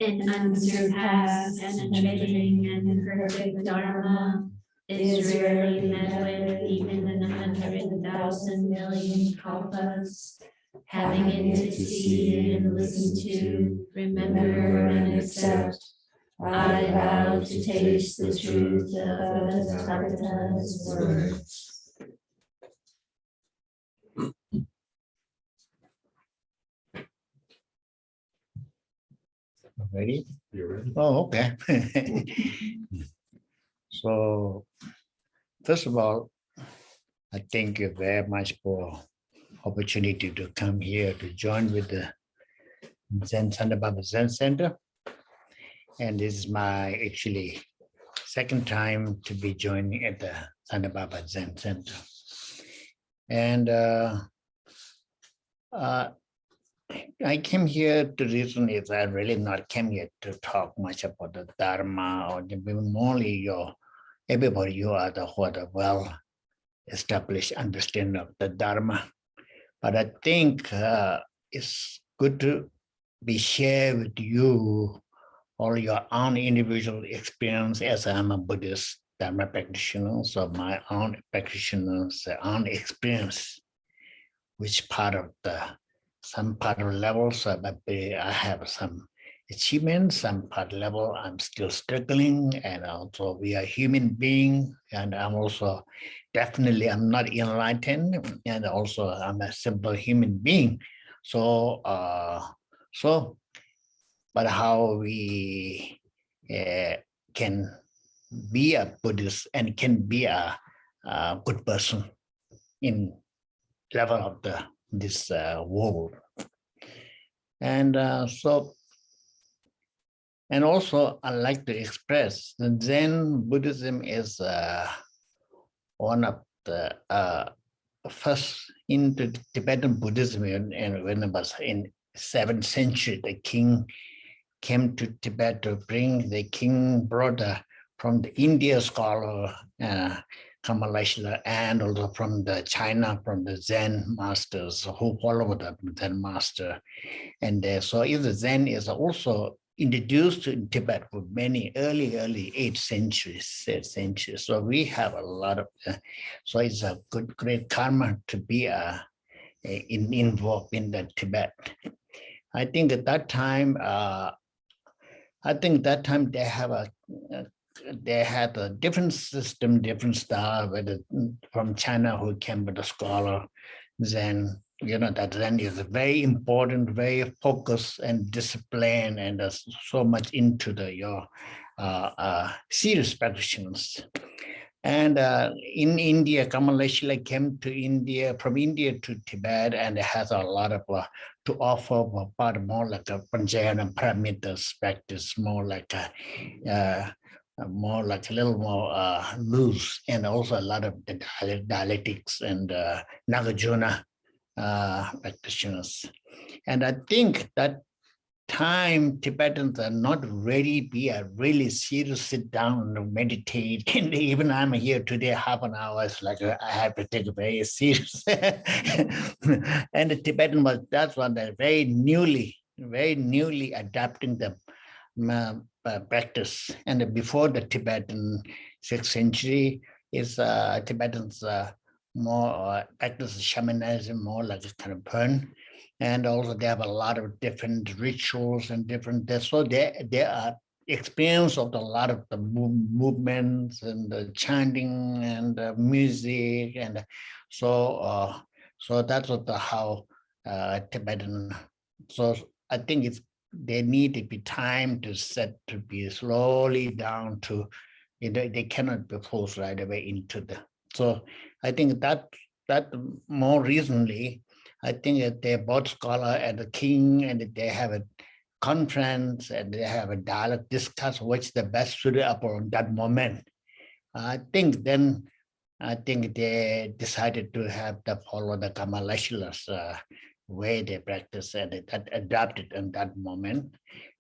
an unsurpassed, penetrating, and perfect Dharma is rarely met with even in 100,000 million kalpas. Having it to see and listen to, remember and accept, I vow to taste the truth of the Tathagata's words. Ready? You're ready. Oh, okay. So, first of all, I thank you very much for opportunity to come here to join with the Zen Santa Barbara Zen Center. And this is my actually second time to be joining at the Santa Barbara Zen Center. And I came here to reason is I really not came here to talk much about the Dharma or only your everybody you are the well established understanding of the Dharma. But I think it's good to be shared with you all your own individual experience as I'm a Buddhist Dharma practitioner, so my own practitioner's own experience, which part of some part of levels, maybe I have some achievements, some part level I'm still struggling, and also we are human being, and I'm also definitely I'm not enlightened, and also I'm a simple human being. So, but how we can be a Buddhist and can be a good person in level of this world. And and also I like to express that Zen Buddhism is one of the first into Tibetan Buddhism, and when it was in 7th century, the king came to Tibet to bring the king brought from the India scholar Himalayas, and also from the China, from the Zen masters who followed the Zen master. And so if the Zen is also introduced in Tibet with many early 8th century. So we have a lot of, so it's a great karma to be involved in the Tibet. I think at that time, they had a different system, different style, whether from China who came with a scholar, Zen, that Zen is very important, very focused and disciplined, and so much into your serious practitioners. And in India, Kamalashila came to India, from India to Tibet, and it has a lot of to offer, but more like a Panjayana parameters practice, more like a little more loose, and also a lot of the dialectics and Nagarjuna practitioners. And I think that time Tibetans are not ready to be really serious, sit down and meditate. And even I'm here today, half an hour, it's like I have to take it very serious. And the Tibetan that's one that very newly adapting the practice. And before the Tibetan 6th century is Tibetans more practice shamanism, more like a kind of burn. And also they have a lot of different rituals and different, so there are experience of a lot of the movements and the chanting and the music. And so that's what how Tibetan, so I think they need to be time to set to be slowly down to, they cannot be forced right away into so I think that more recently, I think that they're both scholar and the king, and they have a conference and they have a dialogue, discuss what's the best suited upon that moment. I think they decided to have to follow the Kamalashala's way they practice, and that adapted in that moment.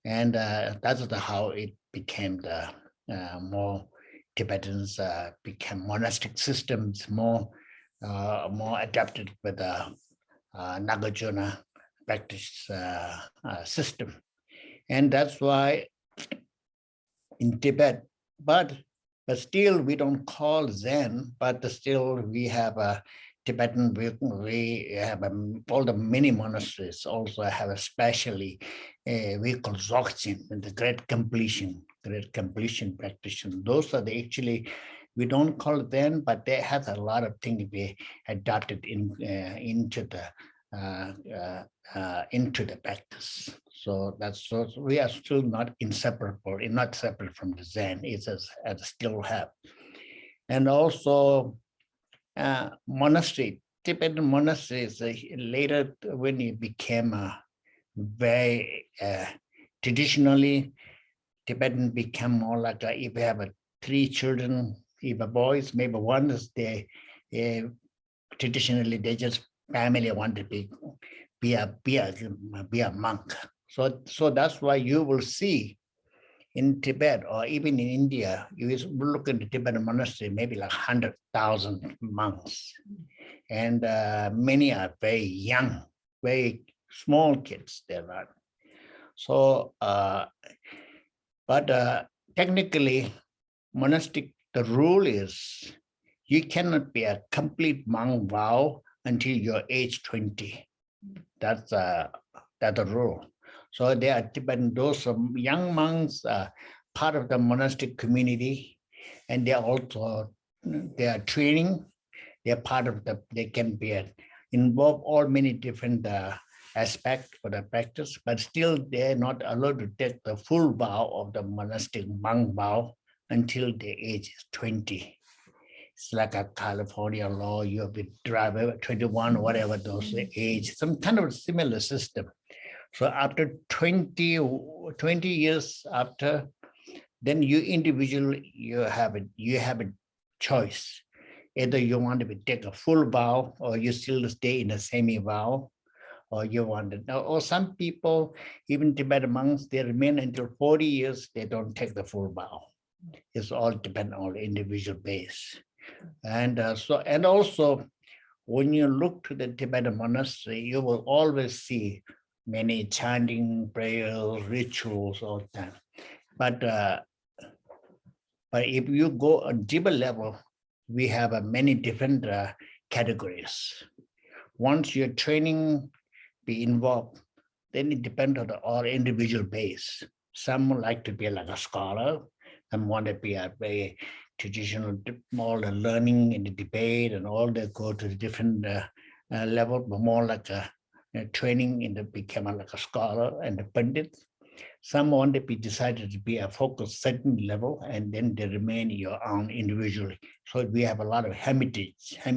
And that's how it became the more Tibetans became monastic systems, more adapted with the Nagarjuna practice system. And that's why in Tibet, but still we don't call Zen, but still we have a Tibetan, we have all the many monasteries also have especially we call Dzogchen, the great completion practitioner. Those are the actually, we don't call them, but they have a lot of things we adapted into the practice. So we are still not inseparable, not separate from the Zen. It's as still have, and also monastery. Tibetan monasteries later when it became very traditionally, Tibetan become more like if you have 3 children, if a boys, maybe one is they traditionally they just family want to be a monk. So that's why you will see in Tibet or even in India, you look at the Tibetan monastery, maybe like 100,000 monks, and many are very young, very small kids. They're not. So, but technically, monastic, the rule is you cannot be a complete monk vow until you're age 20. That's the rule. So they are Tibetan, those young monks are part of the monastic community, and they are training. They are part of they can be involved all many different aspects for the practice, but still they're not allowed to take the full vow of the monastic monk vow until the age is 20. It's like a California law, you have to drive 21, whatever those age, some kind of similar system. So after 20 years after, then you individually, you have a choice. Either you want to take a full vow or you still stay in a semi-vow, or you want to, or some people, even Tibetan monks, they remain until 40 years, they don't take the full vow. It's all depend on individual base. And also, when you look to the Tibetan monastery, you will always see many chanting, prayers, rituals, all that. But if you go on deeper level, we have many different categories. Once your training be involved, then it depends on our individual base. Some like to be like a scholar, some want to be a very traditional, all the learning in the debate and all that go to the different level, but more like a training in the become like a scholar and a pandit. Some want to be decided to be a focused certain level, and then they remain your own individually. So we have a lot of meditators,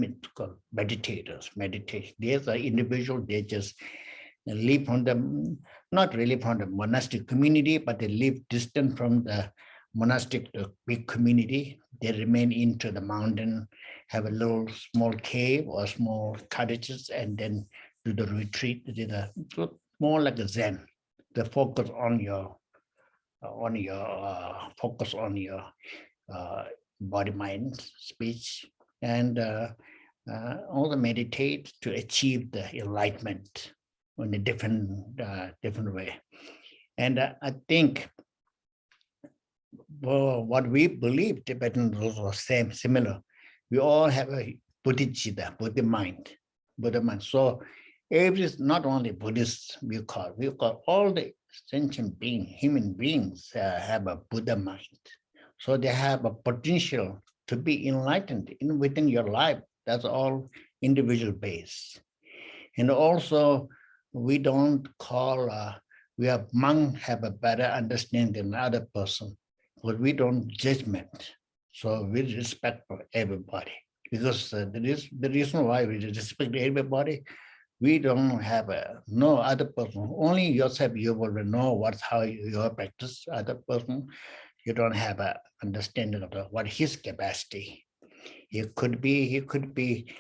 meditation. There's an individual, they just live from the, not really from the monastic community, but they live distant from the monastic big community. They remain into the mountain, have a little small cave or small cottages, and then do the retreat. More like a Zen. The focus on your focus on your body, mind, speech, and also meditate to achieve the enlightenment in a different way. And I think what we believe, Tibetans also similar. We all have a Buddhista, Buddha mind. So every, not only Buddhists, we call all the sentient beings, human beings have a Buddha mind. So they have a potential to be enlightened within your life. That's all individual base. And also, we don't call, we have monk have a better understanding than another person, but we don't judgment. So we respect for everybody. Because the reason why we respect everybody, we don't have no other person. Only yourself, you will know how your practice. Other person, you don't have an understanding of what his capacity. He could be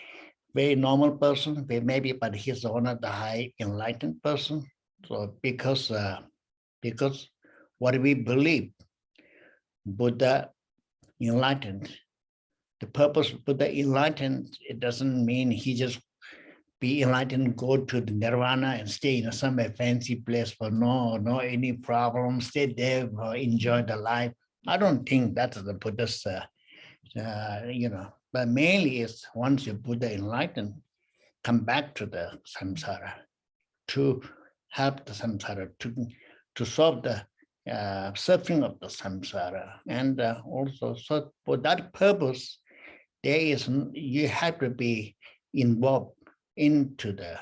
very normal person, maybe, but he's one of the high enlightened person. So because what we believe, Buddha enlightened. The purpose of Buddha enlightened, it doesn't mean he just be enlightened, go to the nirvana and stay in some fancy place for no any problem, stay there, enjoy the life. I don't think that's the Buddhist, but mainly is once you Buddha enlightened, come back to the samsara, to help the samsara, to solve the suffering of the samsara. And also, so for that purpose, you have to be involved into the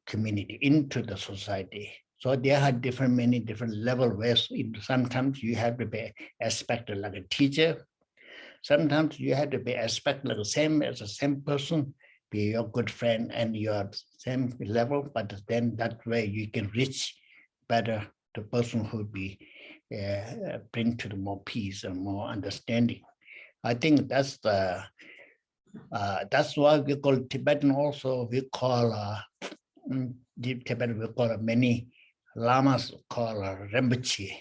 community, into the society. So there are many different level where sometimes you have to be expected like a teacher. Sometimes you have to be expected like the same person, be your good friend and your same level, but then that way you can reach better the person who be bring to the more peace and more understanding. I think that's why we call Tibetan also, we call Tibetan, we call many lamas call Rinpoche,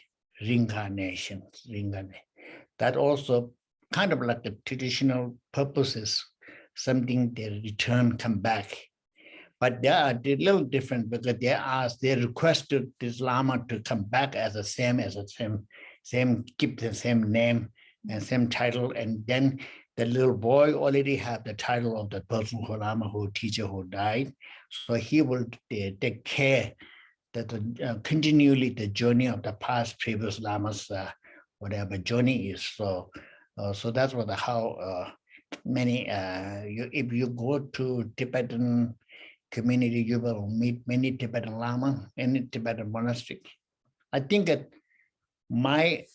reincarnation. That also kind of like the traditional purposes, something they return, come back. But they are a little different because they requested this Lama to come back as the same, keep the same name and same title. And then the little boy already have the title of the person who Lama, who teacher who died. So he will take care that continually the journey of the past previous Lamas, whatever journey is. So that's how many, if you go to Tibetan community, you will meet many Tibetan Lama, any Tibetan monastery. I think that my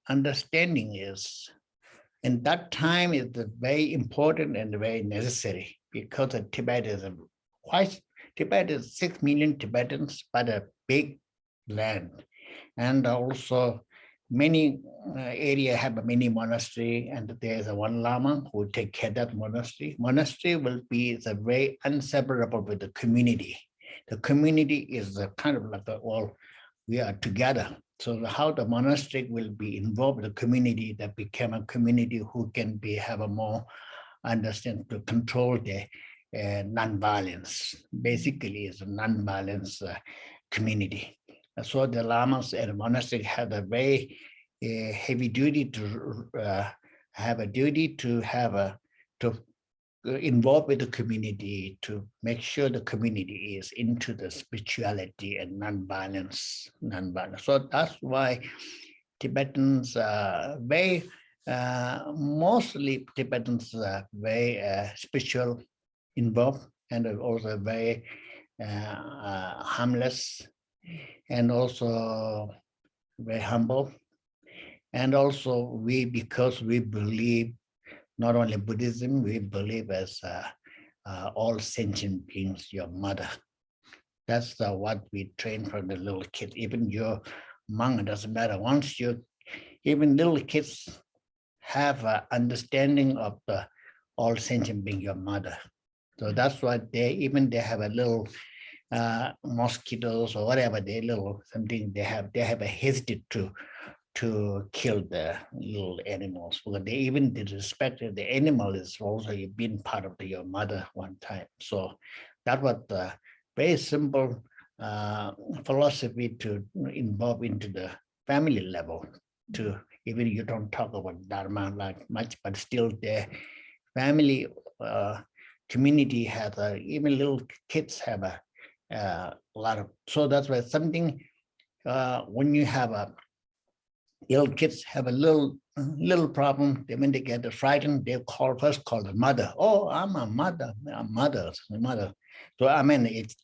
understanding is, and that time is very important and very necessary because Tibet is 6 million Tibetans, but a big land. And also many area have many monastery, and there's one Lama who take care of that monastery. Monastery will be very inseparable with the community. The community is kind of like all we are together. So how the monastery will be involved in the community, that become a community who can have a more understand to control the non-violence. Basically, it's a non-violence community. So the lamas and the monastery have a very heavy duty to involve with the community, to make sure the community is into the spirituality and non-violence. So that's why Tibetans mostly Tibetans are very spiritual, involved, and also very harmless, and also very humble. And also because we believe not only Buddhism, we believe as all sentient beings, your mother. That's what we train from the little kid. Even your monk, doesn't matter. Even little kids have an understanding of the all sentient being, your mother. So that's why they have a little mosquitoes or whatever, they have a hesitate to kill the little animals, because they even respect the animal is also been part of your mother one time. So that was the very simple philosophy to involve into the family level. To even you don't talk about Dharma like much, but still the family community has even little kids have a lot of. So that's why something when you have little kids have a little problem, when they get frightened, they first call the mother. Oh, I'm a mother. I'm mother. So I mean, it's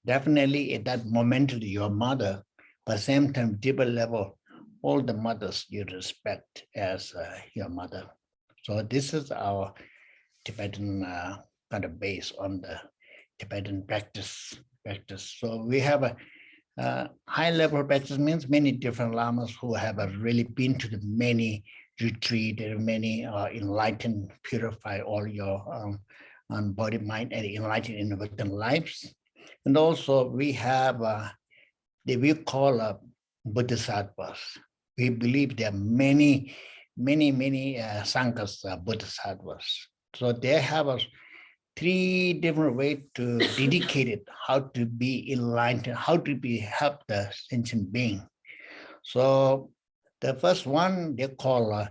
definitely at that moment your mother, but same time deeper level, all the mothers you respect as your mother. So this is our Tibetan kind of base on the Tibetan practice. So we have a high level practice means many different lamas who have really been to the many retreat, many enlightened, purify all your body, mind, and enlightened in within lives. And also we have we call Bodhisattvas. We believe there are many sanghas, Bodhisattvas. So they have three different ways to dedicate it, how to be enlightened, how to be help the sentient being. So the first one they call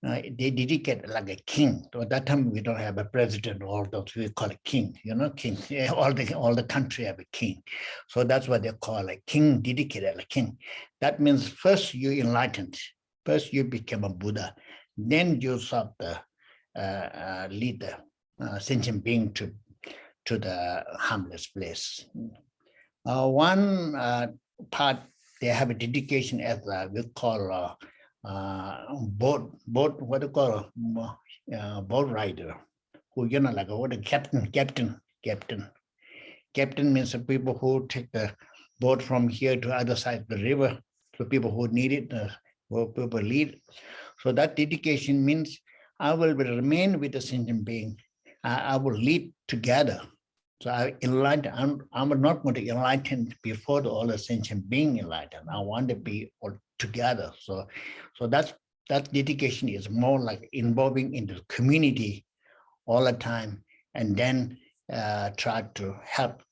they dedicate like a king. So at that time we don't have a president or those we call a king, king. Yeah, all the country have a king. So that's what they call a king, dedicated a king. That means first you enlightened, first you become a Buddha, then you serve the leader, sentient being to the harmless place. One part they have a dedication as we call boat what do you call boat rider, who like what a captain means the people who take the boat from here to other side of the river. So people who need it, people lead. So that dedication means I will remain with the sentient being. I will lead together. So I'm not going to enlighten before all the sentient being enlightened. I want to be all together. So that dedication is more like involving in the community all the time, and then try to help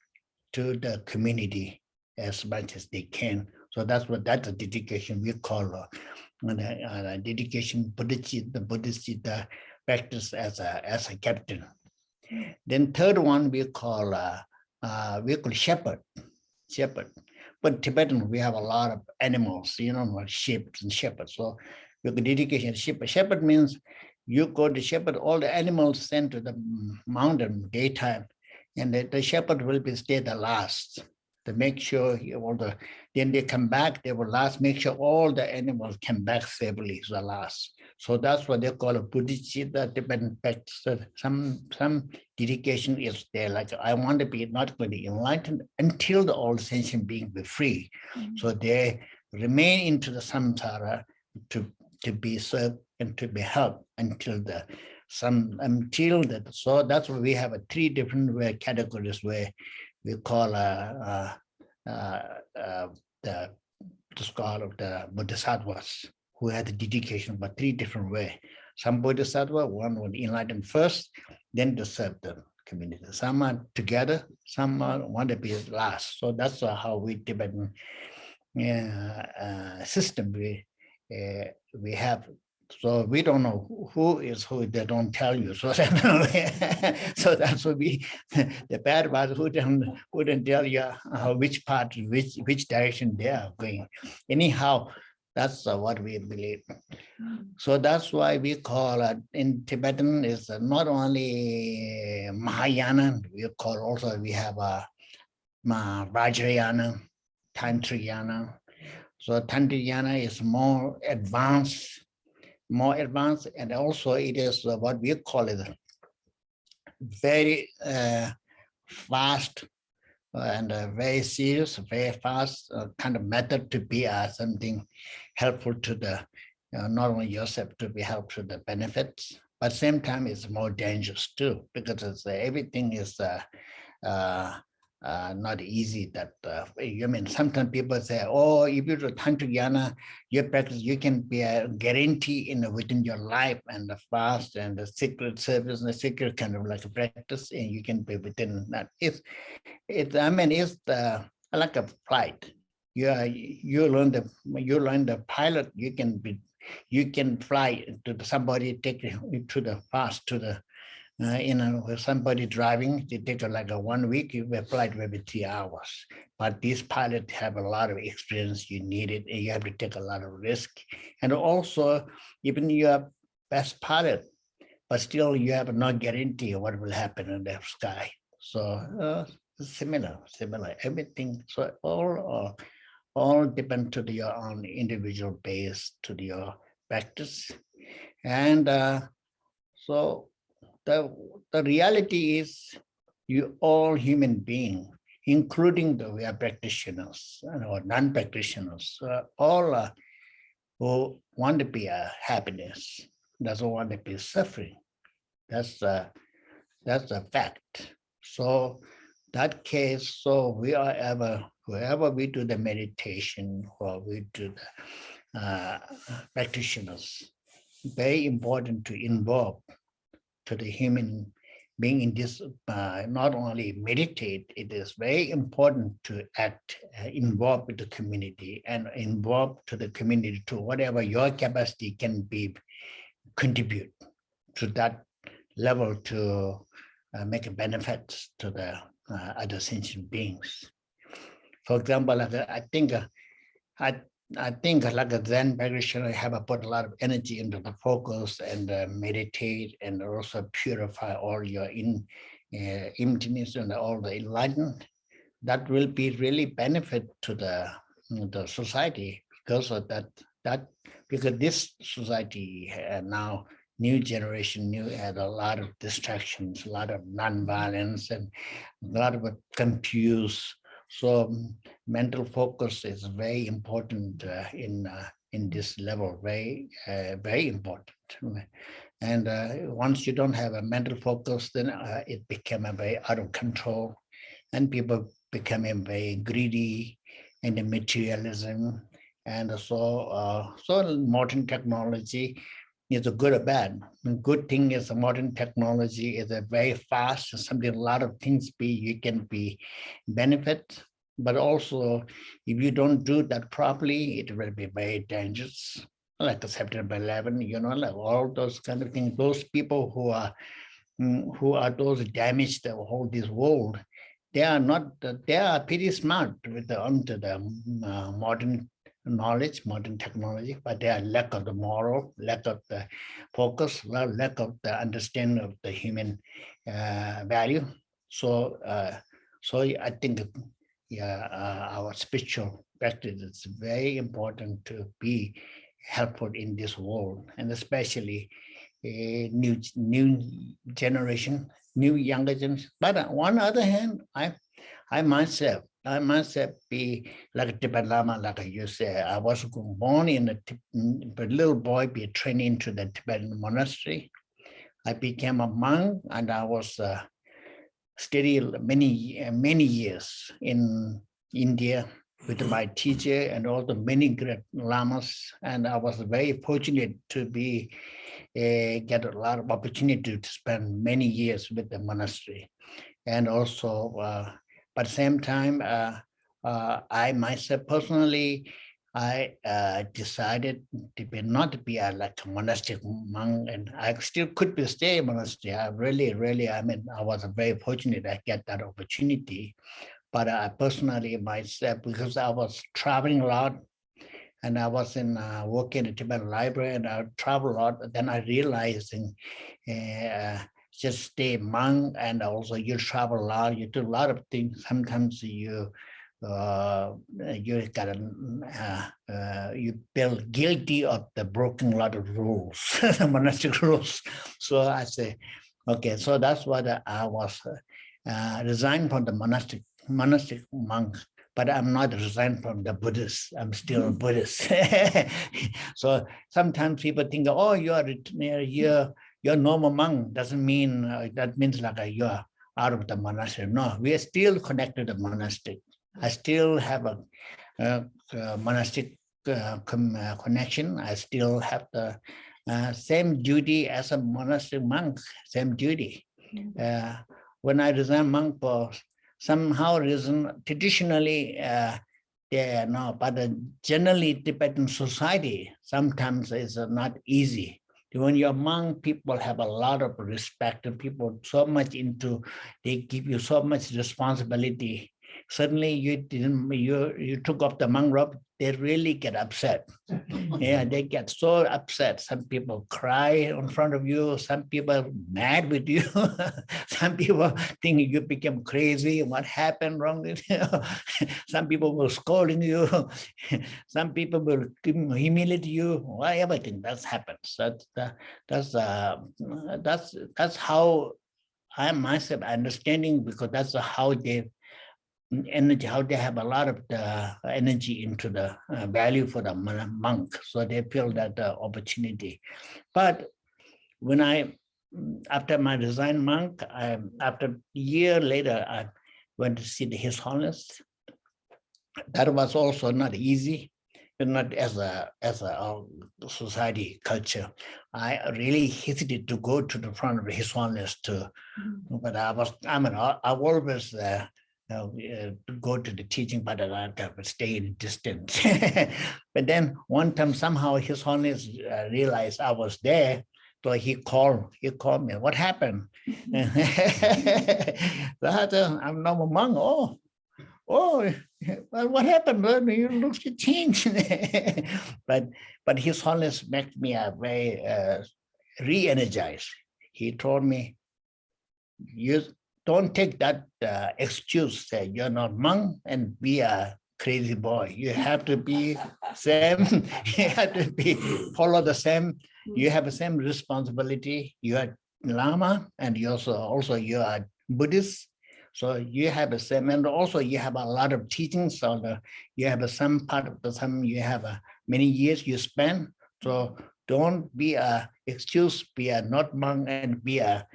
to the community as much as they can. So that's a dedication we call dedication Buddhist, the Buddhist practice as a captain. Then third one we call shepherd. But Tibetan we have a lot of animals, like sheep and shepherds. So we could dedication shepherd. Shepherd means you go to shepherd all the animals sent to the mountain daytime, and the shepherd will be stay the last to make sure then they come back, they will last, make sure all the animals come back safely to the last. So that's what they call a Buddhist, Tibetan practice. Some dedication is there, like I want to be not going to enlightened until the all sentient being be free. Mm-hmm. So they remain into the samsara to be served and to be helped until so that's why we have three different categories where we call the scholar of the Bodhisattvas, who had the dedication but three different ways. Some Bodhisattva, one would enlighten first, then to serve the community. Some are together, some want to be last. So that's how we Tibetan system we have. So we don't know who is who, they don't tell you. So that's what the bad part, who wouldn't tell you which part, which direction they are going. Anyhow, that's what we believe. So that's why we call it in Tibetan is not only Mahayana, we have Vajrayana, Tantrayana. So Tantrayana is more advanced, and also it is what we call it very fast and very serious, very fast kind of method to be something helpful to the not only yourself, to be helpful to the benefits, but same time it's more dangerous too, because everything is not easy. That sometimes people say, oh, if you do Tantrayana, your practice, you can be a guarantee within your life and the fast and the secret service and the secret kind of like a practice, and you can be within that. It's like a flight. You learn the pilot. You can fly to somebody, take you to the fast to the. With somebody driving, they take like 1 week, you flight maybe 3 hours. But these pilots have a lot of experience, you need it, and you have to take a lot of risk. And also, even you are best pilot, but still you have no guarantee of what will happen in the sky. So similar, everything. So all depend to your own individual base, to your practice. And so the reality is you all human beings, including we are practitioners or non-practitioners, all who want to be happiness, doesn't want to be suffering. That's a fact. So that case, so wherever we do the meditation or we do the practitioners, very important to involve to the human being in this, not only meditate, it is very important to act, involved with the community and involved to the community to whatever your capacity can be, contribute to that level to make a benefit to the other sentient beings. For example, like, I think like a Zen practitioner, I have put a lot of energy into the focus and meditate and also purify all your emptiness and all the enlightenment. That will be really benefit to the society because of that because this society now new generation had a lot of distractions, a lot of non-violence and a lot of confused. So mental focus is very important in this level, very important. And once you don't have a mental focus, then it became a very out of control, and people becoming very greedy and the materialism. And so modern technology is a good or bad. The good thing is the modern technology is a very fast, something a lot of things you can be benefit, but also if you don't do that properly, it will be very dangerous. Like the September 11, like all those kind of things. Those people who are those damaged the whole this world, they are pretty smart with onto the modern knowledge, modern technology, but they are lack of the moral, lack of the focus, lack of the understanding of the human value. So I think our spiritual practice is very important to be helpful in this world, and especially a new generation, new younger generation. But on one other hand, I myself be like a Tibetan Lama, like you said. I was born in a little boy, be trained into the Tibetan monastery. I became a monk, and I was studied many years in India with my teacher and all the many great lamas. And I was very fortunate to get a lot of opportunity to spend many years with the monastery. And also, but at the same time, I myself personally, I decided to not to be like a monastic monk, and I still could be stay in monastery. I was very fortunate I get that opportunity. But I personally myself, because I was traveling a lot, and I was working at the Tibetan library, and I travel a lot. Then I realized just stay monk, and also you travel a lot, you do a lot of things. Sometimes you feel guilty of the broken a lot of rules, monastic rules. So I say, okay, so that's what I was resigned from the monastic monk, but I'm not resigned from the Buddhist. I'm still a Buddhist. So sometimes people think, oh, you're normal monk. Doesn't mean that means like you're out of the monastery. No, we are still connected to the monastery. I still have a monastic connection. I still have the same duty as a monastic monk, same duty. When I resigned monk for somehow reason, traditionally, but generally Tibetan society sometimes is not easy. When you're a monk, people have a lot of respect, and people so much they give you so much responsibility. Suddenly you took off the monk robe, they really get upset. Yeah, they get so upset. Some people cry in front of you. Some people are mad with you. Some people think you became crazy. What happened wrong with you? Some people will scolding you. Some people will humiliate you. Whatever thing that happens. That's how I myself understanding, because that's how they energy, how they have a lot of the energy into the value for the monk. So they feel that opportunity. But when after my resigned monk, after a year later, I went to see His Holiness. That was also not easy, not as a society culture. I really hesitated to go to the front of His Holiness but I always go to the teaching, but I would stay in distance. But then one time somehow His Holiness realized I was there. So he called me. What happened? I'm not a monk. Oh, well, what happened? Well, you look changed. but His Holiness made me a very re-energized. He told me, you don't take that excuse that you're not monk and be a crazy boy. You have to be same. You have to be follow the same. You have the same responsibility. You are Lama, and you also you are Buddhist. So you have the same, and also you have a lot of teachings. So you have some part of the some. You have many years you spend. So don't be a excuse. Be a not monk and be a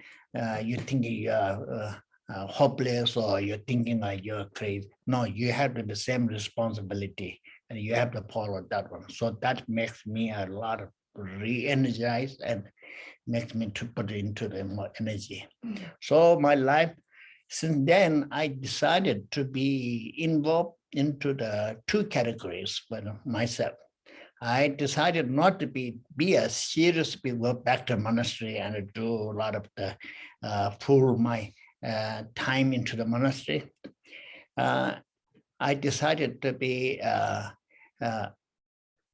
you thinking you're hopeless or you're thinking like you're crazy. No, you have the same responsibility and you have to follow that one. So that makes me a lot of re-energized and makes me to put into the more energy. So my life, since then, I decided to be involved into the two categories for myself. I decided not to be a serious people back to monastery and do a lot of the full my time into the monastery. I decided to be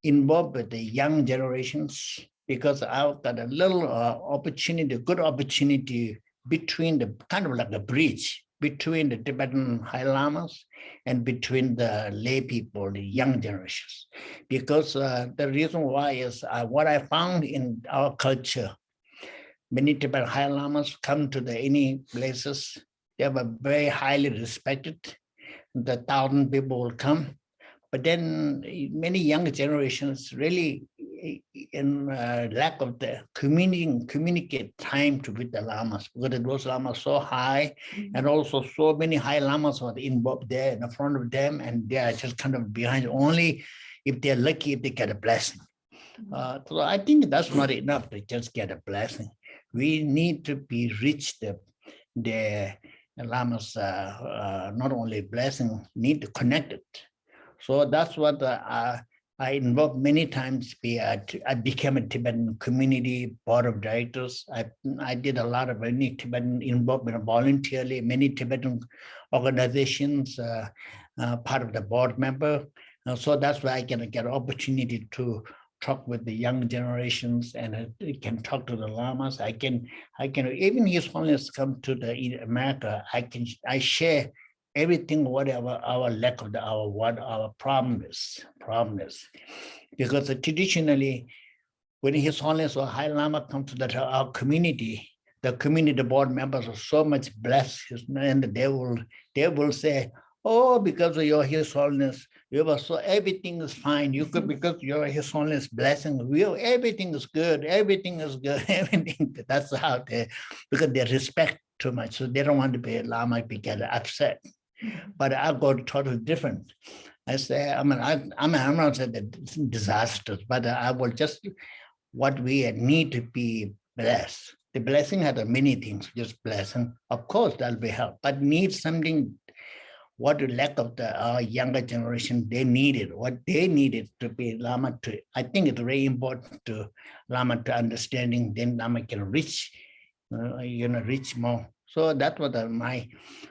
involved with the young generations because I've got a little opportunity, good opportunity between the kind of like a bridge between the Tibetan High Lamas and between the lay people, the young generations. Because the reason why is what I found in our culture, many Tibetan High Lamas come to the any places, they were very highly respected. The 1,000 people will come. But then many younger generations really in lack of the communicate time to with the lamas, because those lamas so high, and also so many high lamas are involved there in the front of them, and they are just kind of behind. Only if they're lucky, if they get a blessing. So I think that's not enough to just get a blessing. We need to be rich the lamas, not only blessing, need to connect it. So that's what I involved many times. I became a Tibetan community board of directors. I did a lot of many Tibetan involvement voluntarily, many Tibetan organizations, part of the board member. So that's why I can get an opportunity to talk with the young generations and I can talk to the lamas. I can even His Holiness come to the America. I share everything, whatever our lack of what our problem is. Because traditionally, when His Holiness or High Lama come to our community, the community board members are so much blessed, and they will say, oh, because of your His Holiness, so everything is fine. You could, because your His Holiness blessing, everything is good, everything. That's how because they respect too much, so they don't want to be a Lama to get upset. But I go totally different. I say, I'm not saying that it's disastrous, but I will just what we need to be blessed. The blessing has many things, just blessing. Of course, that'll be help, but need something. What the lack of our younger generation, they needed, what they needed to be Lama to. I think it's very important to Lama to understanding. Then Lama can reach, reach more. So that was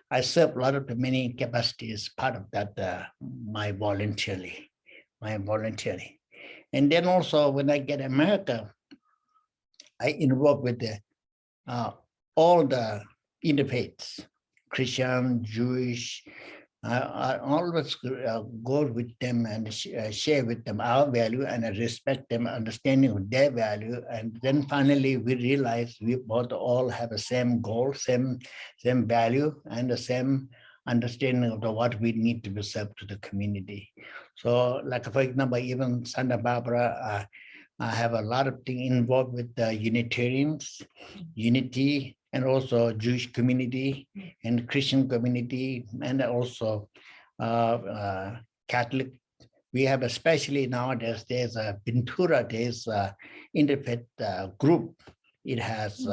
I served a lot of the many capacities, part of that, my voluntarily. And then also when I get America, I involved with all the interfaiths, Christian, Jewish. I always go with them and share with them our value, and I respect them, understanding of their value. And then finally we realize we both all have the same goal, same value, and the same understanding of what we need to be served to the community. So like, for example, even Santa Barbara, I have a lot of things involved with the Unitarians, unity, and also Jewish community and Christian community, and also Catholic We have, especially nowadays, there's a Ventura, there's a interfaith group. It has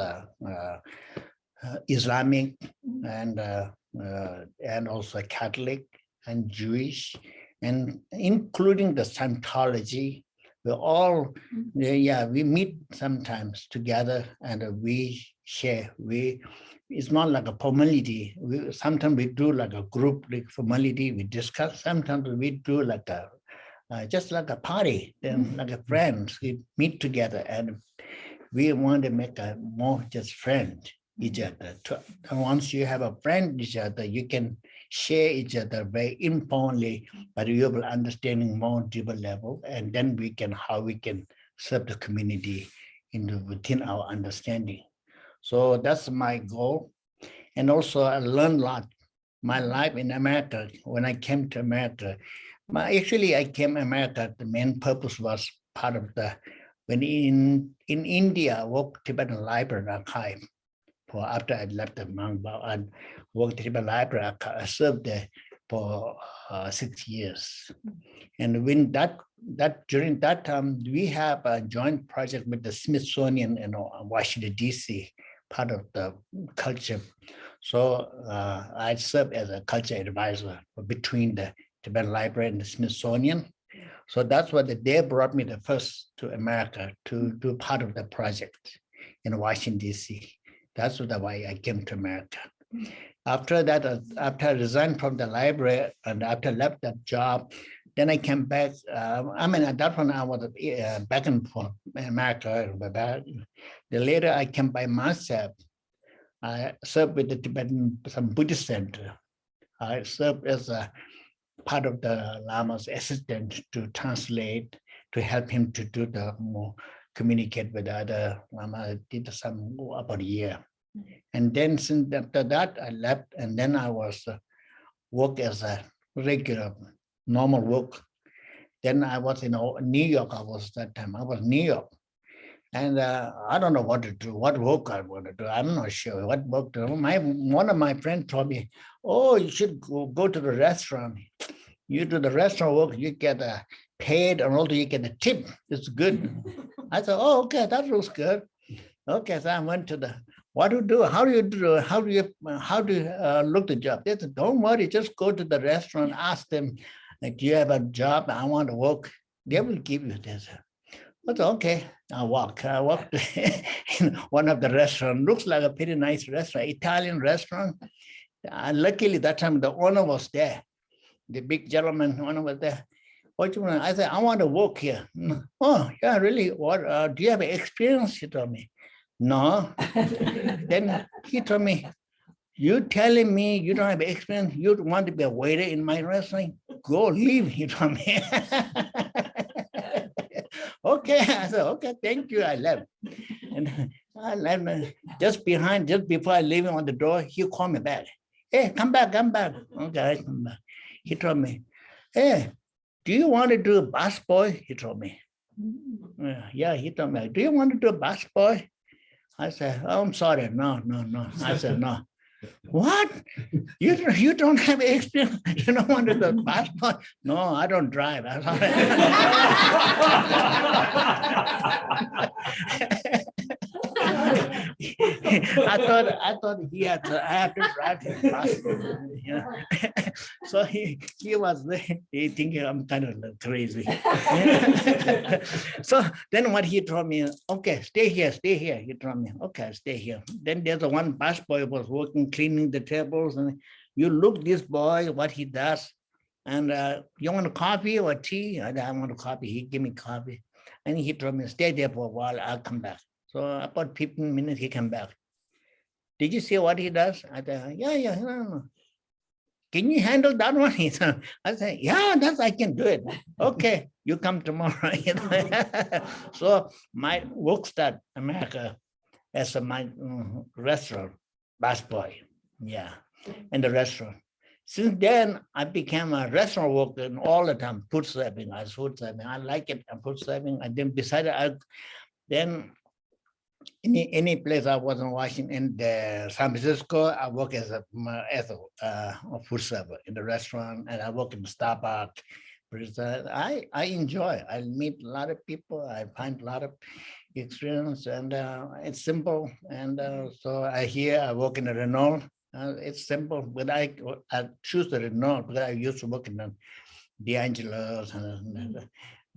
Islamic and also Catholic and Jewish, and including the Scientology. We all, we meet sometimes together and we share. It's not like a formality. Sometimes we do like a group like formality. We discuss. Sometimes we do like a just like a party, then like a friends. We meet together and we want to make a more just friend each other. And once you have a friend each other, you can share each other very informally, but you will understanding more deeper level, and then how we can serve the community within our understanding. So that's my goal. And also I learned a lot. My life in America, when I came to America, I came to America, the main purpose was part of when in India, I worked Tibetan Library Archive. After I left the Mount Bao and worked Tibetan Library Archive, I served there for 6 years. And when during that time, we have a joint project with the Smithsonian in Washington, D.C., part of the culture. So I served as a culture advisor between the Tibetan Library and the Smithsonian. So that's what they brought me the first to America to do part of the project in Washington, D.C. That's why I came to America. After that, after I resigned from the library and after I left that job, then I came back. At that point, I was back and forth in America. Then later, I came by myself. I served with the Tibetan, some Buddhist center. I served as a part of the Lama's assistant to translate, to help him to do the more communicate with other Lama. I did some about a year. And then since after that, I left, and then I was work as a regular, normal work. Then I was in New York. I was in New York. And I don't know what to do, what work I want to do. I'm not sure what work to do. One of my friends told me, oh, you should go to the restaurant. You do the restaurant work, you get paid, and also you get a tip. It's good. I said, oh, okay, that looks good. Okay, so I went to what do you do? How do you look the job? They said, don't worry, just go to the restaurant, ask them, like, do you have a job? I want to work. They will give you this. I said, okay, I walked in one of the restaurants. Looks like a pretty nice restaurant, Italian restaurant. Luckily, that time the owner was there. The big gentleman, owner was there. What you want? I said, I want to work here. Oh, yeah, really? What? Do you have experience? He told me. No. Then he told me, you telling me you don't have experience? You want to be a waiter in my restaurant? Go leave, he told me. Okay, I said, okay, thank you. I left. And I left. Just before I leave him on the door, he called me back. Hey, come back. Okay, I come back. He told me, hey, do you want to do a busboy? He told me. Yeah, he told me, do you want to do a busboy? I said, oh, I'm sorry. No. I said, no. What? You don't have experience? You don't want to do a busboy? No, I don't drive. I thought I had to drive his bus. So he was thinking I'm kind of crazy. So then what he told me, okay, stay here. He told me, okay, stay here. Then there's one busboy was working, cleaning the tables, and you look this boy, what he does. And you want a coffee or tea? I want a coffee. He gave me coffee. And he told me, stay there for a while, I'll come back. So about 15 minutes, he came back. Did you see what he does? I said, yeah. Can you handle that one? He said, I said, yeah, I can do it. Okay, you come tomorrow. So my work started America as my restaurant, busboy. Yeah, in the restaurant. Since then, I became a restaurant worker all the time, food serving. I like it, food serving. I then decided then any place I was in Washington, San Francisco, I work as a food server in the restaurant, and I work in Starbucks, I enjoy. I meet a lot of people. I find a lot of experience, and it's simple. And so I work in a Renault. It's simple, but I choose the Renault because I used to work in D'Angelo's and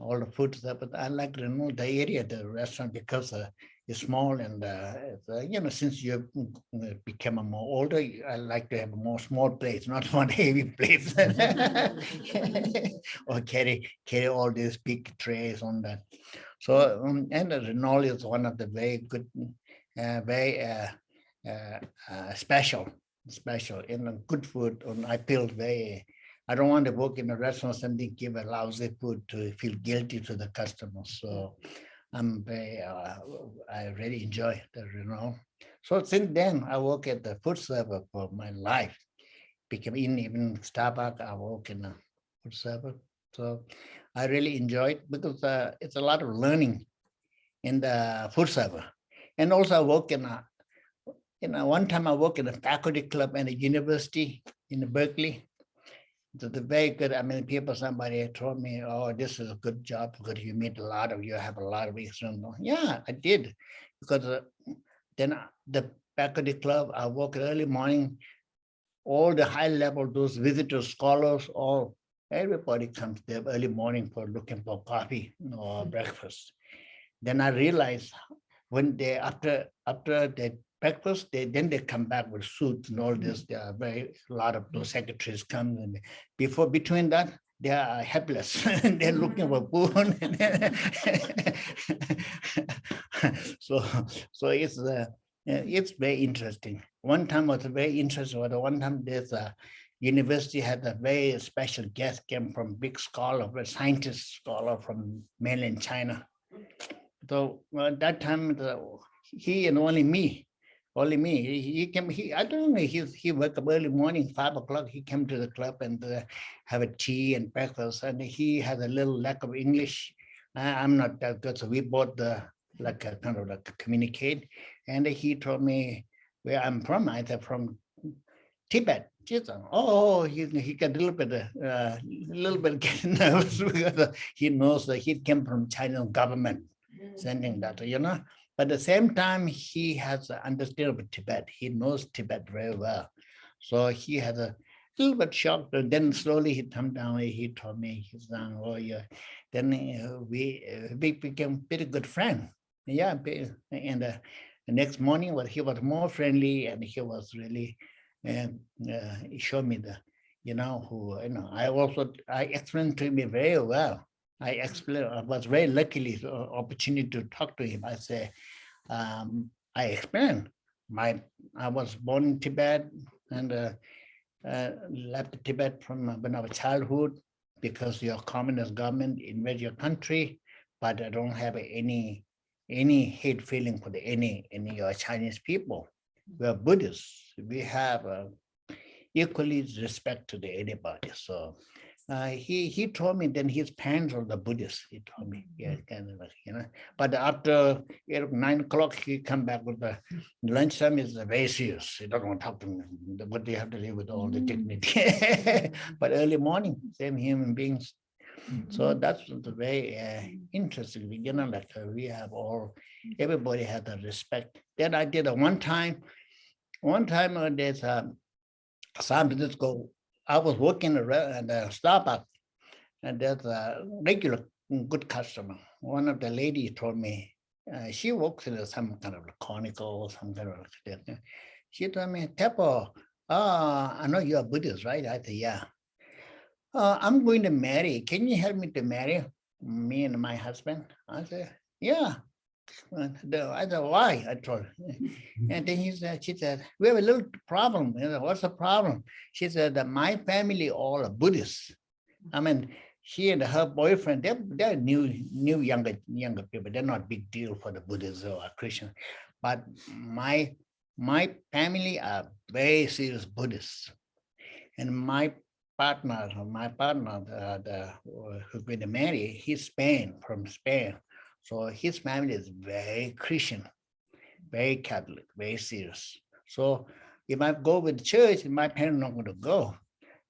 all the food stuff. But I like Renault, the area, the restaurant, because it's small and since you become a more older, I like to have a more small place, not one heavy place, or carry all these big trays on that. So and the Renault is one of the very good, very special in good food. And I feel very. I don't want to work in a restaurant and they give a lousy food to feel guilty to the customers. So I really enjoy the Renault. So since then, I work at the food server for my life. Became in even Starbucks, I work in a food server. So I really enjoy it because it's a lot of learning in the food server. And also I work one time I worked in a faculty club at a university in Berkeley. So the very good, somebody told me, oh, this is a good job because you have a lot of experience. Yeah, I did. Because then the faculty club, I work early morning, all the high level, those visitors, scholars, everybody comes there early morning for looking for coffee or breakfast. Then I realized when after the breakfast, then they come back with suits and all this. There are a lot of those secretaries come, and between that, they are helpless. They're looking for food. so it's very interesting. One time was very interesting. One time there's a university had a very special guest came from big scholar, a scientist scholar from mainland China. So that time, he and only me. He came. I don't know. He woke up early morning, 5 o'clock. He came to the club and have a tea and breakfast. And he had a little lack of English. I'm not that good, so we both communicate. And he told me where I'm from. I said from Tibet. Oh, he got a little bit getting nervous because he knows that he came from Chinese government sending that, But at the same time, he has understanding of Tibet. He knows Tibet very well. So he had a little bit shocked. But then slowly he come down. He told me, he's down. Oh, yeah. Then we became pretty good friends. Yeah. And the next morning, he was more friendly and he was really, he showed me I explained to him very well. I was very lucky opportunity to talk to him. I say, I explained I was born in Tibet and left Tibet from when I was childhood because your communist government invaded your country, but I don't have any hate feeling for any your Chinese people. We are Buddhists. We have equally respect to anybody. So he told me then his parents are the Buddhists. He told me, yeah, But after 9 o'clock, he come back with the lunchtime is very serious. He doesn't want to talk to me, but they have to live with all the dignity. But early morning, same human beings. So that's the very interesting. We have everybody had the respect. Then I did one time there's some minutes ago, I was working at Starbucks, and there's a regular good customer. One of the ladies told me, she works in some kind of conical, some kind of. She told me, Thepo, I know you're Buddhist, right? I said, yeah. I'm going to marry. Can you help me to marry me and my husband? I said, yeah. I said, why? I told her. And then she said, we have a little problem. What's the problem? She said that my family all are Buddhists. I mean, she and her boyfriend, they're new younger people. They're not big deal for the Buddhists or Christians. But my family are very serious Buddhists. And my partner, who's going to marry, he's from Spain. So his family is very Christian, very Catholic, very serious. So if I go with the church, my parents are not going to go.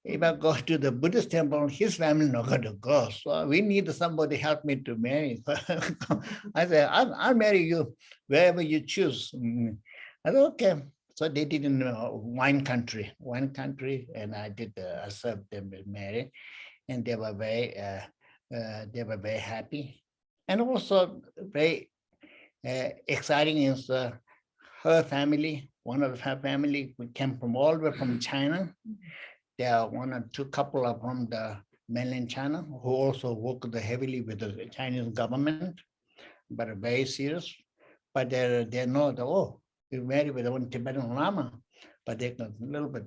If I go to the Buddhist temple, his family not going to go. So we need somebody help me to marry. I said, I'll marry you wherever you choose. I said, okay. So they did in wine country, and I did accept them with marriage, and they were very happy, and also very exciting is her family. One of her family we came from all the way from China. There are one or two couple of from the mainland China who also work heavily with the Chinese government, but are very serious. But they know that, oh, you married with one Tibetan Lama, but they got a little bit,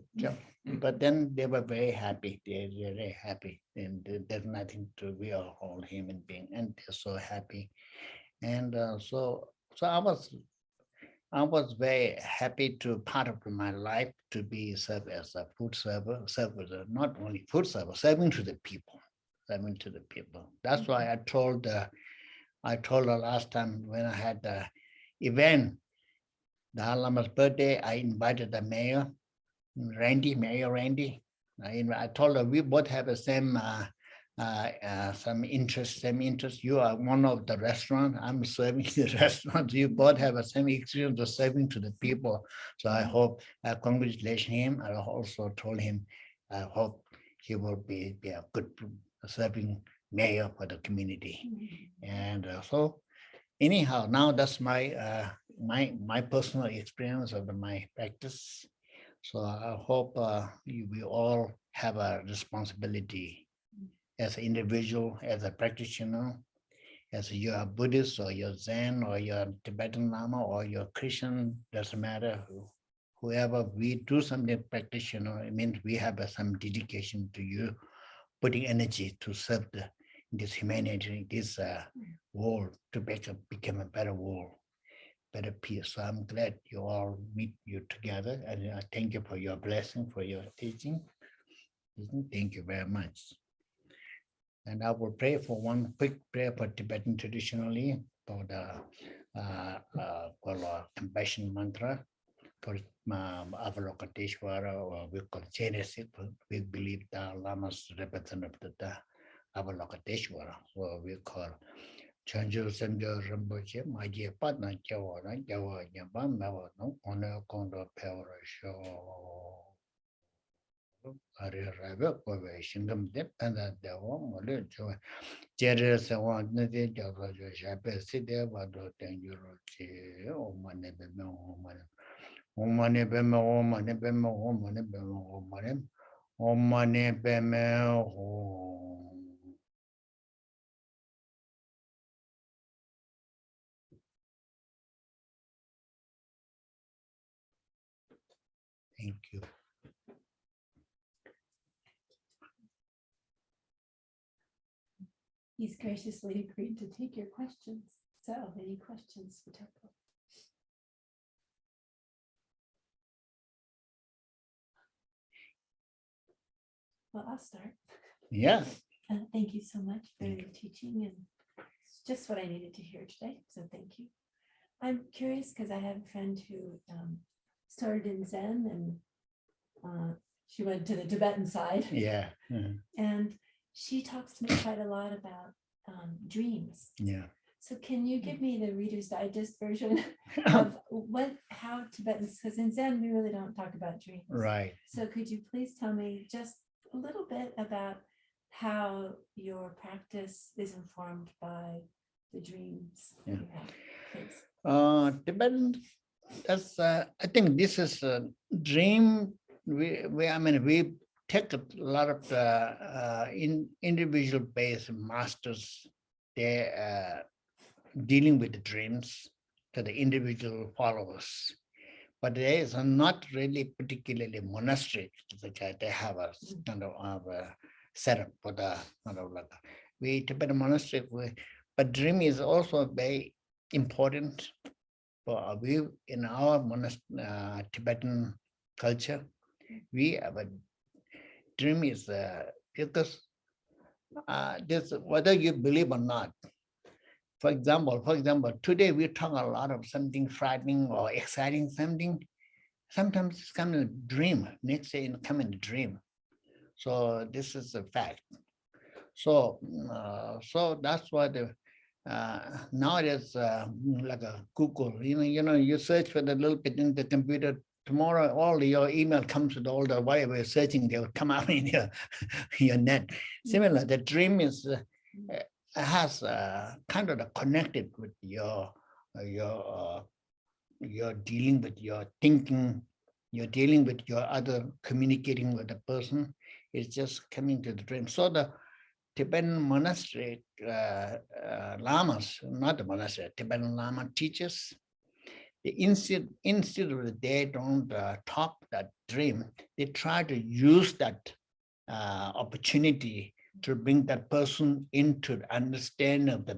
but then they were very happy. They're very happy, and there's nothing to, we are all human beings, and they're so happy. And so I was very happy to part of my life to be served as a food server, not only food server, serving to the people. That's why I told the last time when I had the event, the Dalai Lama's birthday, I invited the mayor, Mayor Randy. I told her we both have the same some interest. You are one of the restaurant. I'm serving the restaurant. You both have the same experience of serving to the people. So I hope, congratulate him. I also told him, I hope he will be a good serving mayor for the community. And so anyhow, now that's my my personal experience of my practice. So I hope we all have a responsibility as an individual, as a practitioner, as you're a Buddhist or you're Zen or you're Tibetan Lama or you're Christian, doesn't matter. Whoever we do something practitioner, it means we have some dedication to you, putting energy to serve this humanity, this world to become a better world, better peace. So I'm glad you all meet you together, and I thank you for your blessing, for your teaching. Thank you very much. And I will pray for one quick prayer for Tibetan traditionally, for the compassion mantra, for Avalokiteshvara, or we call Genesis. We believe the Lamas representative the Avalokiteshvara, so we call Chanjo Sanjo Rinpoche, Maji Patna Jawa, Jawa, Yaban, Mava, no, Honor Kondo Power Show. Shingam dip and that the one Jerry one the Java Shape City about 10 euro or money money bema money bema money bema money or money bema. Thank you. He's graciously agreed to take your questions. So, any questions for Thepo? Well, I'll start. Yeah. Thank you so much for your teaching, and it's just what I needed to hear today. So thank you. I'm curious because I have a friend who started in Zen, and she went to the Tibetan side. Yeah. And she talks to me quite a lot about dreams. Yeah. So can you give me the Reader's Digest version of how Tibetans, because in Zen, we really don't talk about dreams. Right. So could you please tell me just a little bit about how your practice is informed by the dreams that you have, please? Tibetan, that's, I think this is a dream. We take a lot of individual based masters. They're dealing with the dreams to the individual followers, but there is not really particularly monastery. They have a kind of setup for the kind of like we Tibetan monastery. But dream is also very important for we in our Tibetan culture. We have a dream is because this whether you believe or not. For example, today we talk a lot of something frightening or exciting something. Sometimes it's coming in a dream. Next day it come in a dream. So this is a fact. So, so that's why the nowadays like a Google, you search for the little bit in the computer. Tomorrow, all your email comes with all the whatever you're searching, they will come out in your net. Similar, the dream is has kind of connected with your you're dealing with your thinking, you're dealing with your other communicating with the person. It's just coming to the dream. So the Tibetan monastery lamas, not the monastery, Tibetan Lama teachers, instead of they don't talk that dream, they try to use that opportunity to bring that person into the understanding of the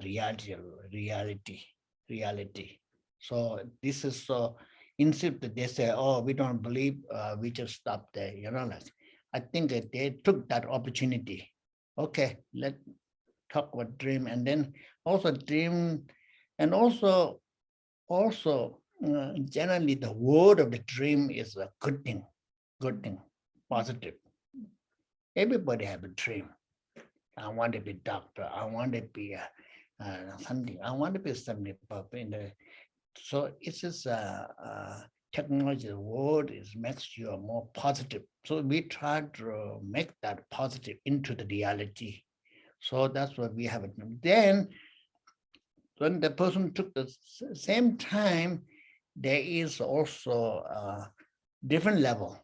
reality. So this is so instead that they say, oh, we don't believe, we just stop there, like I think that they took that opportunity. Okay, let's talk about dream, and then also dream, and also generally the word of the dream is a good thing, positive. Everybody have a dream. I want to be doctor. I want to be something. I want to be something. So it's just technology. The word makes you more positive. So we try to make that positive into the reality. So that's what we have. Then when the person took the same time, there is also a different level.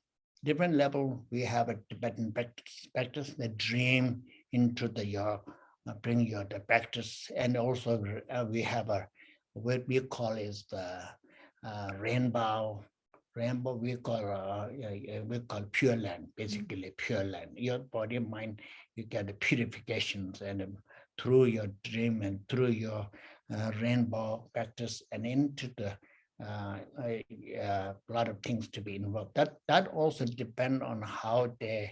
We have a Tibetan practice, the dream into the bring your the practice, and also we have what we call is the rainbow. We call pure land, basically pure land. Your body, mind, you get the purifications, and through your dream and through your rainbow practice and into the a lot of things to be involved. That also depend on how the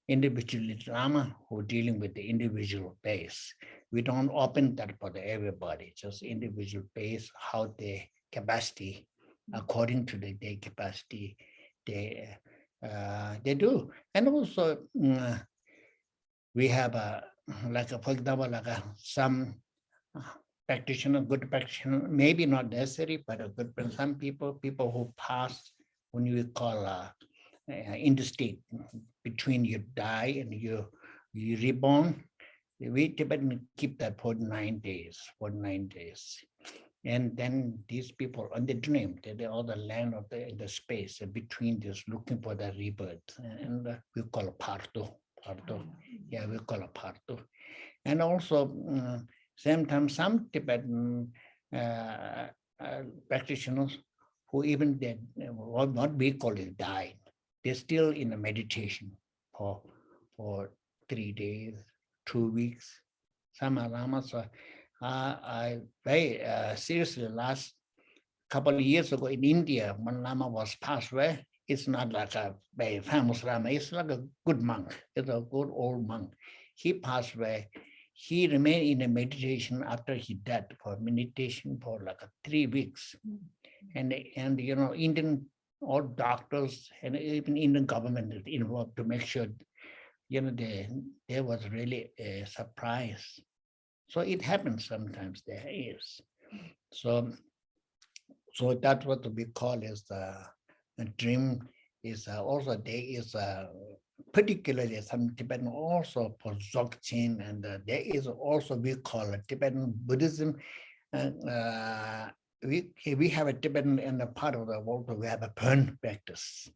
individual Lama who are dealing with the individual base. We don't open that for everybody, just individual base, how their capacity, according to their capacity, they do. And also we have for example, some good practitioner, maybe not necessary, but a good, some people who pass when you call interstate between you die and you reborn. We Tibetans keep that for 9 days, And then these people on the dream, they're all the land of the space between this, looking for the rebirth. And we call it parto. Yeah, we call it parto. And also, sometimes some Tibetan practitioners who even did what we call it died, they're still in a meditation for 3 days, 2 weeks. Some lamas I very seriously last couple of years ago in India, one lama was passed away. It's not like a very famous lama, it's like a good monk, it's a good old monk. He passed away. He remained in a meditation after he died for meditation for like 3 weeks. And Indian, all doctors and even Indian government is involved to make sure, there was really a surprise. So it happens sometimes, there is. So that's what we call is the dream is also there is particularly some Tibetan also for Dzogchen, and there is also we call it Tibetan Buddhism. We have a Tibetan in a part of the world where we have a Pön practice.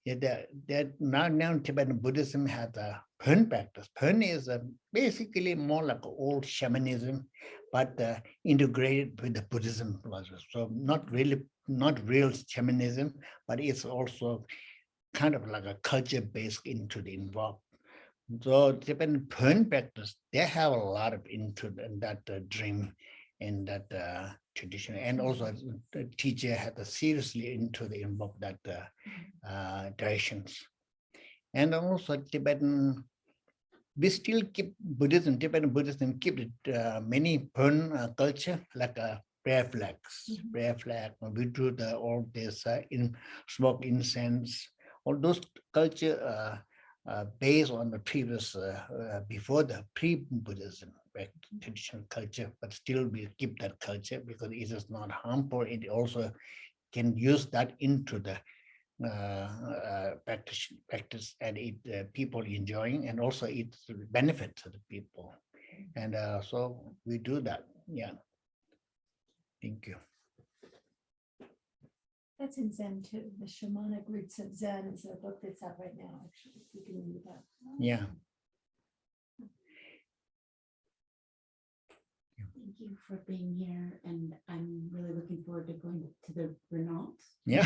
Now Tibetan Buddhism has a Pön practice. Pön is basically more like old shamanism, but integrated with the Buddhism philosophy. So not real shamanism, but it's also kind of like a culture based into the involved. So Tibetan Pön practice, they have a lot of into that dream and that tradition, and also the teacher had to seriously into the involved that directions. And also Tibetan, we still keep Buddhism, Tibetan Buddhism keep it many Pön culture, like prayer flags. We do all this smoke incense, all those culture based on the previous, before the pre-Buddhism traditional culture, but still we keep that culture because it is not harmful. It also can use that into the practice and it people enjoying, and also it benefits to the people. And so we do that. Yeah. Thank you. That's in Zen too. The Shamanic Roots of Zen is a book that's out right now, actually. You can read that. Yeah. Thank you for being here, and I'm really looking forward to going to the Renaud. Yeah.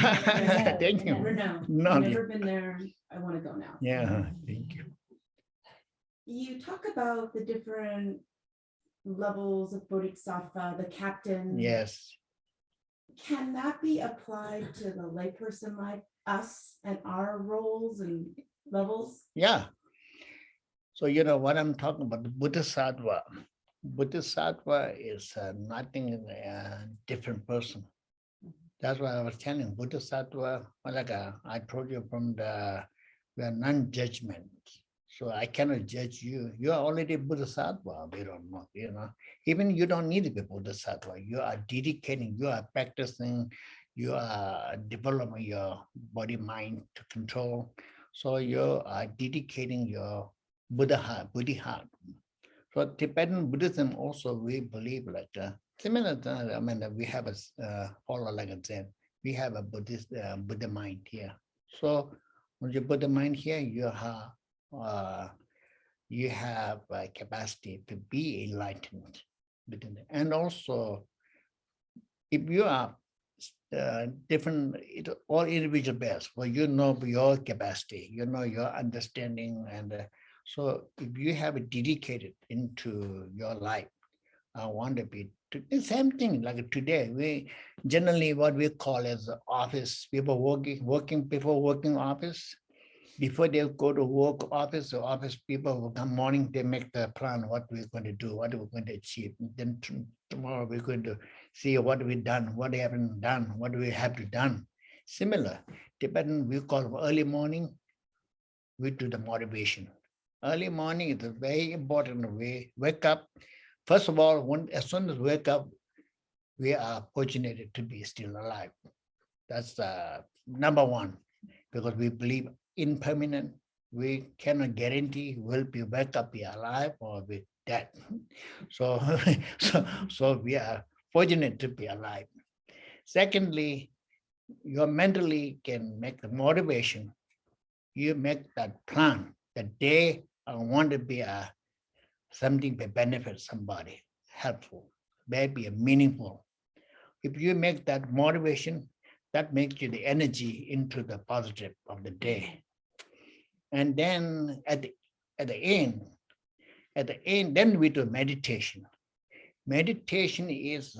Thank you. Renaud. No, I've yeah. never been there. I want to go now. Yeah. Thank you. You talk about the different levels of Bodhisattva, the captain. Yes. Can that be applied to the layperson like us and our roles and levels? Yeah. So you know what I'm talking about, the Bodhisattva. Bodhisattva is nothing different person. That's why I was telling Bodhisattva, like I told you from the non-judgment. So I cannot judge you. You are already Bodhisattva. We don't know, you know. Even you don't need to be Bodhisattva. You are dedicating, you are practicing, you are developing your body mind to control. So you are dedicating your Buddha heart. So Tibetan Buddhism also, we believe like similar. I mean, we have a follow like a Zen. We have a Buddhist Buddha mind here. So when you Buddha mind here, you have a capacity to be enlightened. And also, if you are different, all individual best, well, you know your capacity, you know your understanding, and so if you have it dedicated into your life, I want to be the same thing like today. We generally what we call as office people working before working office. Before they go to work office, the office people will come morning, they make the plan, what we're going to do, what we're going to achieve. Then tomorrow we're going to see what we've done, what we haven't done, what we have to done. Similar, Tibetan, we call early morning, we do the motivation. Early morning is a very important way. Wake up. First of all, as soon as we wake up, we are fortunate to be still alive. That's number one, because we believe impermanent. We cannot guarantee we'll be wake up, be alive, or be dead. So, so we are fortunate to be alive. Secondly, you mentally can make the motivation. You make that plan. The day I want to be something that benefits somebody, helpful, maybe meaningful. If you make that motivation, that makes you the energy into the positive of the day. And then at the end, then we do meditation. Meditation is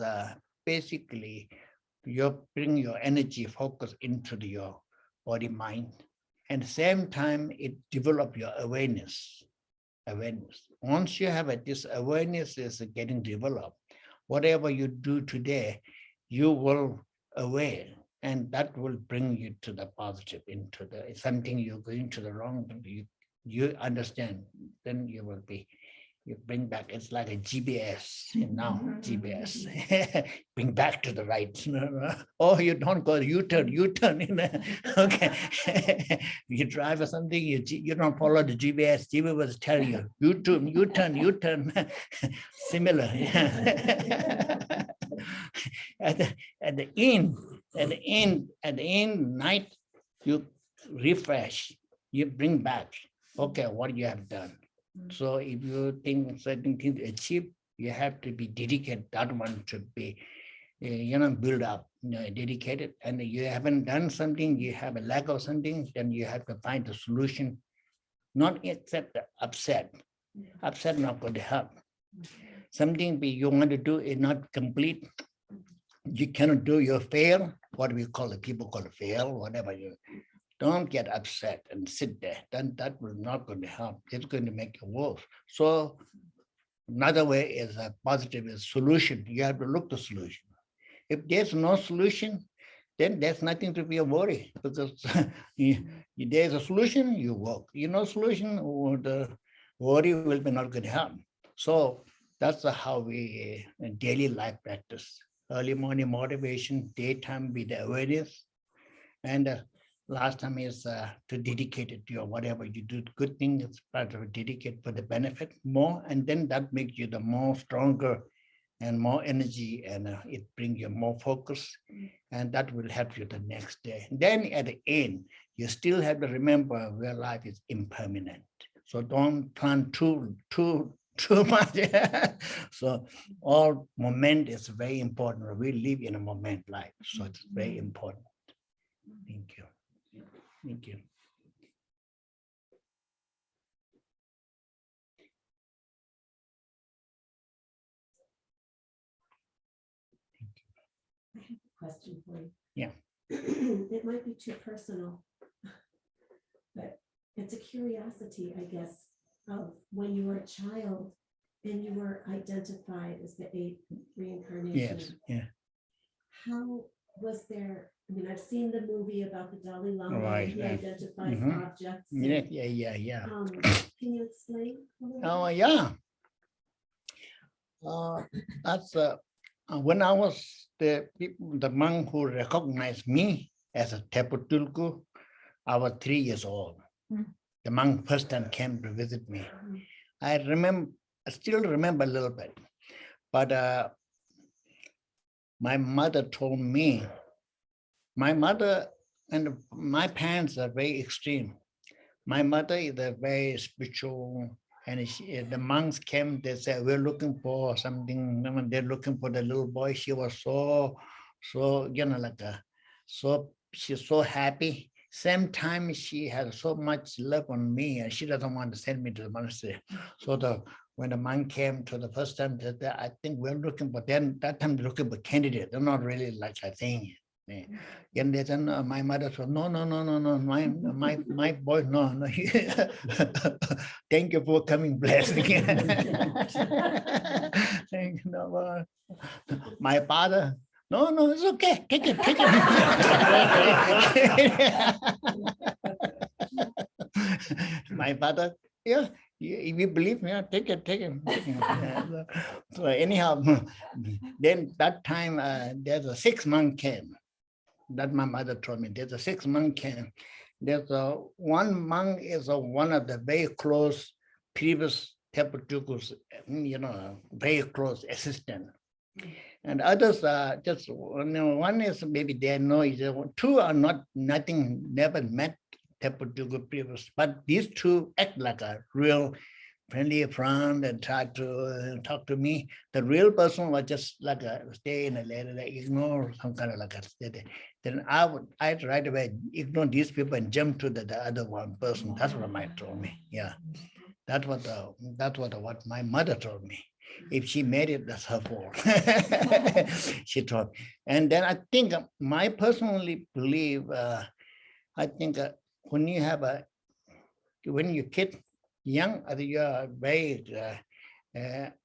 basically you bring your energy focus into your body mind. And at the same time, it develop your awareness. Once you have this awareness is getting developed, whatever you do today, you will aware, and that will bring you to the positive, into the something you're going to the wrong, you understand, then you will be, you bring back, it's like a GPS, now GPS, bring back to the right. Oh, you don't go U-turn, okay. You drive or something, you don't follow the GPS, GPS will tell you, U-turn, similar. At the end night, you refresh, you bring back, okay, what you have done. So if you think certain things to achieve, you have to be dedicated. That one should be, build up, dedicated. And you haven't done something, you have a lack of something, then you have to find a solution. Not accept the upset. Upset not going to help. Something you want to do is not complete. You cannot do, you fail. What we call it, people call it fail, whatever you. Don't get upset and sit there. Then that will not going to help. It's going to make you worse. So another way is a positive is solution. You have to look the solution. If there's no solution, then there's nothing to be a worry because there's a solution, you work. Solution, or the worry will be not going to help. So that's how we daily life practice. Early morning motivation, daytime be the awareness, and last time is to dedicate it to your whatever you do, good thing is part of dedicate for the benefit more, and then that makes you the more stronger and more energy, and it brings you more focus, and that will help you the next day. Then at the end, you still have to remember your life is impermanent. So don't plan too much. So all moment is very important. We live in a moment life, so it's very important. Thank you. Thank you. I have a question for you. Yeah. It might be too personal, but it's a curiosity, I guess, of when you were a child and you were identified as the 8th reincarnation. Yes. Yeah. How was there? I mean, I've seen the movie about the Dalai Lama. Right, He right. identifies Mhm. objects. Yeah. Can you explain? a little Oh, bit? yeah. That's when I was the monk who recognized me as a Thepo Tulku, I was 3 years old. The monk first time came to visit me. I still remember a little bit, but my mother told me, my mother and my parents are very extreme. My mother is a very spiritual, and the monks came, they said, we're looking for something. They're looking for the little boy. She was so, she's so happy. Same time, she had so much love on me, and she doesn't want to send me to the monastery. So when the monk came to the first time, they said, I think we're looking for, that time they're looking for candidates. They're not really like a thing. And they said, no, my mother said, no, my boy, no. Thank you for coming, blessed. Thank you. No, my father, no, it's okay. Take it. My father, yeah, if you believe me, take it. Yeah, so anyhow, then that time there's a 6 monk came. That my mother told me. There's a 6 monk came. There's one monk is one of the very close previous Thepo Tulku's, very close assistant. And others are just, one is maybe they know each other. 2 are nothing, never met Thepo Tulku previous, but these 2 act like a real friendly friend and try to talk to me. The real person was just like stay in a letter, like ignore some kind of like a steady. Then I'd right away ignore these people and jump to the other one person. That's what my told me. Yeah, that's what my mother told me. If she made it, that's her fault. She told. And then I think my personally believe. I think when you kid young, you are very,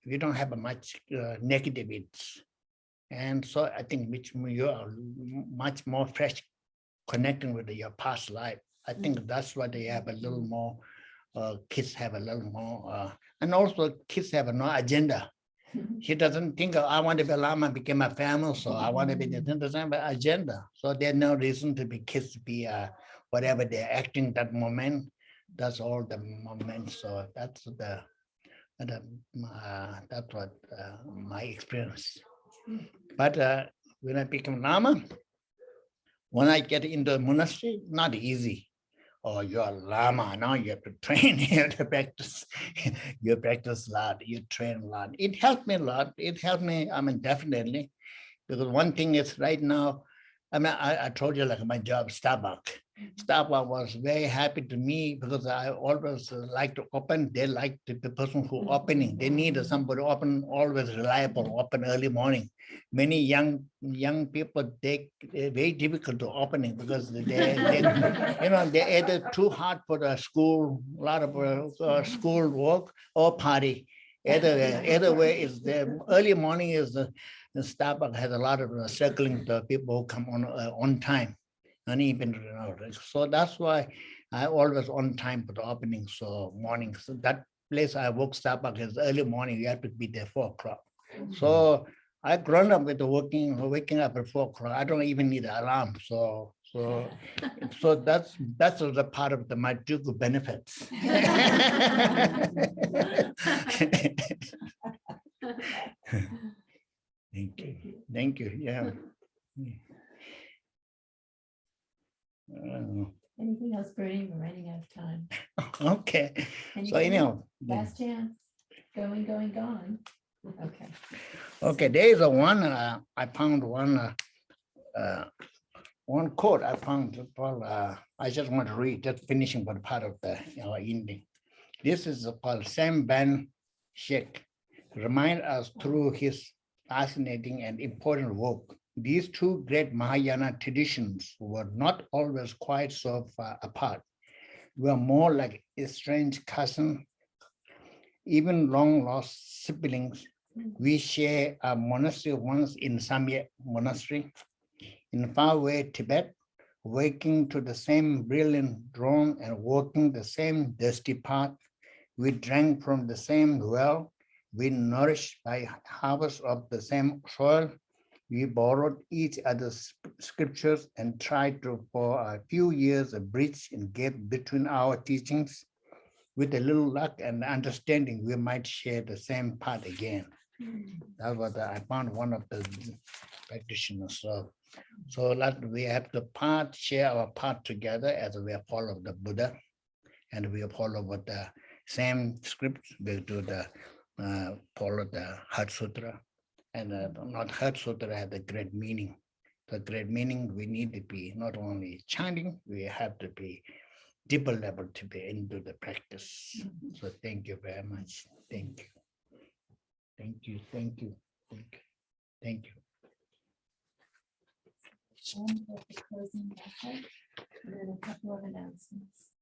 you don't have much negativity. And so I think you are much more fresh connecting with your past life. I think that's why they have a little more, kids have a little more, and also kids have no agenda. She doesn't think, I want to be a Lama, became a family, so I want to be, doesn't have an agenda. So there's no reason to be kids to be whatever they're acting that moment. That's all the moment. So that's what my experience. But when I become Lama, when I get into the monastery, not easy. Oh, you're a Lama, now you have to train, you have to practice. You practice a lot, you train a lot. It helped me a lot. It helped me, definitely. Because one thing is right now, I told you like my job, Starbucks. Starbucks was very happy to me because I always like to open. They like the person who opening. They need somebody open, always reliable, open early morning. Many young people, they're very difficult to opening because they either too hard for the school, a lot of school work or party. Either way is the early morning is the Starbucks has a lot of circling the people who come on time, and even so that's why I always on time for the opening. So morning, so that place I work Starbucks is early morning. You have to be there 4 o'clock. So I grown up with the waking up at 4 o'clock. I don't even need an alarm. So that's the part of the my Tuku benefits. Thank you. Yeah. Anything else, Bernie? We're running out of time. Okay. So Anything? anyhow. Last chance. Going, gone. Okay. Okay, there is a one. I found one quote I found. I just want to read, just finishing but part of the ending. This is called Sam Ben Sheikh. Remind us through his fascinating and important work. These two great Mahayana traditions were not always quite so far apart. We are more like estranged cousins, even long lost siblings. We share a monastery once in Samye Monastery in faraway Tibet, waking to the same brilliant dawn and walking the same dusty path. We drank from the same well. We nourished by harvest of the same soil. We borrowed each other's scriptures and tried to, for a few years, a bridge and gap between our teachings. With a little luck and understanding, we might share the same path again. That was I found one of the practitioners. So that we have to share our path together as we follow the Buddha, and we follow with the same script. We do the follow the Heart Sutra, and not Heart Sutra has a great meaning. The great meaning we need to be not only chanting, we have to be deeper level to be into the practice. So thank you very much. Thank you. Thank you. Thank you. Thank you. Thank you. And with the closing message, and then a couple of announcements.